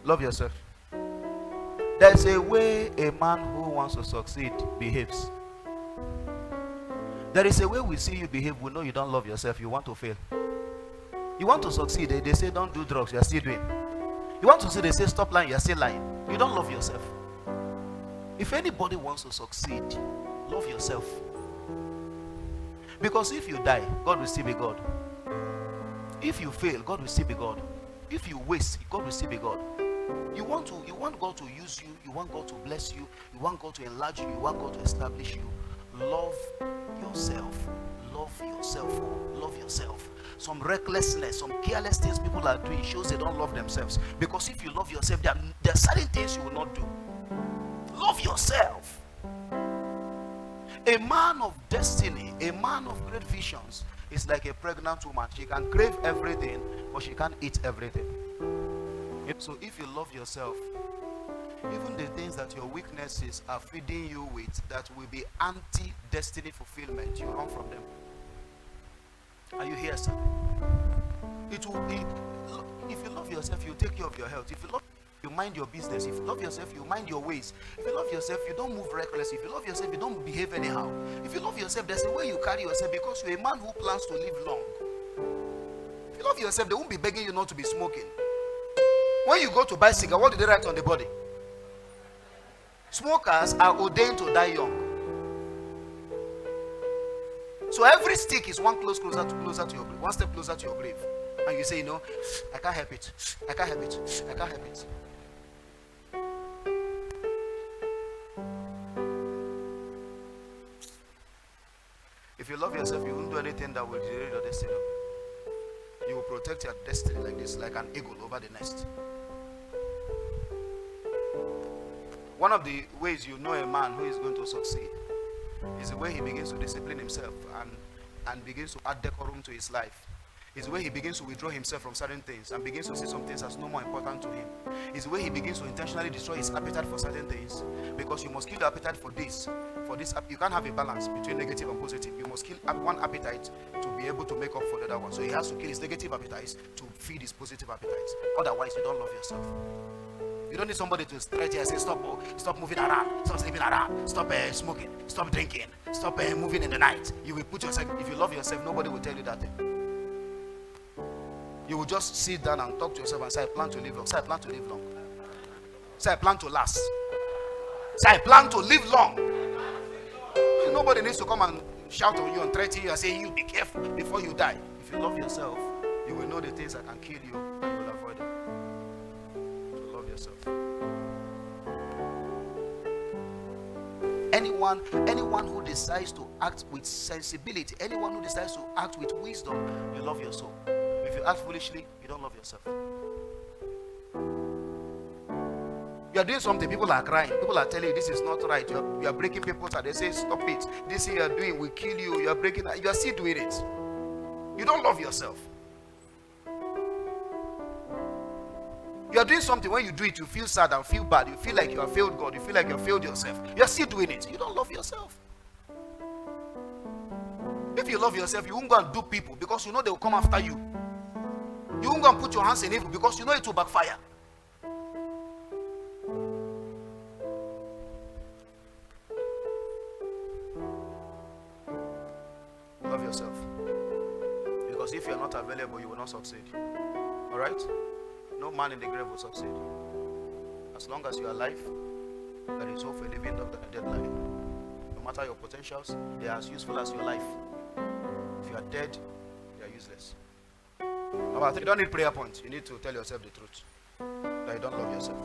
Love yourself. There's a way a man who wants to succeed behaves. There is a way we see you behave, we know you don't love yourself, you want to fail. You want to succeed, they say don't do drugs, you are still doing. You want to succeed, they say stop lying, you are still lying. You don't love yourself. If anybody wants to succeed, love yourself. Because if you die, God will still be God. If you fail, God will still be God. If you waste, God will still be God. You want God to use you, you want God to bless you, you want God to enlarge you, you want God to establish you. Love yourself. Love yourself. Love yourself. Some recklessness, some careless things people are doing shows they don't love themselves. Because if you love yourself, there are certain things you will not do. Love yourself. A man of destiny, a man of great visions is like a pregnant woman. She can crave everything, but she can't eat everything. So if you love yourself, even the things that your weaknesses are feeding you with that will be anti-destiny fulfillment, you run from them. Are you here, sir? It will be, if you love yourself, you take care of your health. If you love, you mind your business. If you love yourself, you mind your ways. If you love yourself, you don't move reckless. If you love yourself, you don't behave anyhow. If you love yourself, there's a way you carry yourself because you're a man who plans to live long. If you love yourself, they won't be begging you not to be smoking. When you go to buy cigar, what do they write on the body? Smokers are ordained to die young. So every stick is one closer to your grave, one step closer to your grave. And you say, you know, I can't help it. I can't help it. I can't help it. If you love yourself, you won't do anything that will derail your destiny. You will protect your destiny like this, like an eagle over the nest. One of the ways you know a man who is going to succeed is the way he begins to discipline himself and begins to add decorum to his life. It's the way he begins to withdraw himself from certain things and begins to see some things as no more important to him. It's the way he begins to intentionally destroy his appetite for certain things, because you must kill the appetite for this. You can't have a balance between negative and positive. You must kill one appetite to be able to make up for the other one. So he has to kill his negative appetites to feed his positive appetites. Otherwise, you don't love yourself. You don't need somebody to stretch you and say, stop moving around, stop sleeping around, stop smoking, stop drinking, stop moving in the night. You will put yourself, if you love yourself, nobody will tell you that thing. You will just sit down and talk to yourself and say, I plan to live long. Say, I plan to live long. Say, I plan to last. Say, I plan to live long. Nobody needs to come and shout on you and threaten you and say, you be careful before you die. If you love yourself, you will know the things that can kill you and you will avoid them. So love yourself. Anyone who decides to act with sensibility, anyone who decides to act with wisdom, you love your soul. If you act foolishly, you don't love yourself. You are doing something, people are crying, people are telling you this is not right, you are breaking people's heart. They say stop it, this thing you are doing will kill you, you are breaking, you are still doing it. You don't love yourself. You are doing something, when you do it you feel sad and feel bad, you feel like you have failed God, you feel like you have failed yourself. You are still doing it. You don't love yourself. If you love yourself, you won't go and do people because you know they will come after you. You won't go and put your hands in evil because you know it will backfire. Love yourself. Because if you are not available, you will not succeed. Alright? No man in the grave will succeed. As long as you are alive, there is hope for a living dog than a dead lion. No matter your potentials, they are as useful as your life. If you are dead, they are useless. Number 3, you don't need prayer points. You need to tell yourself the truth. That you don't love yourself.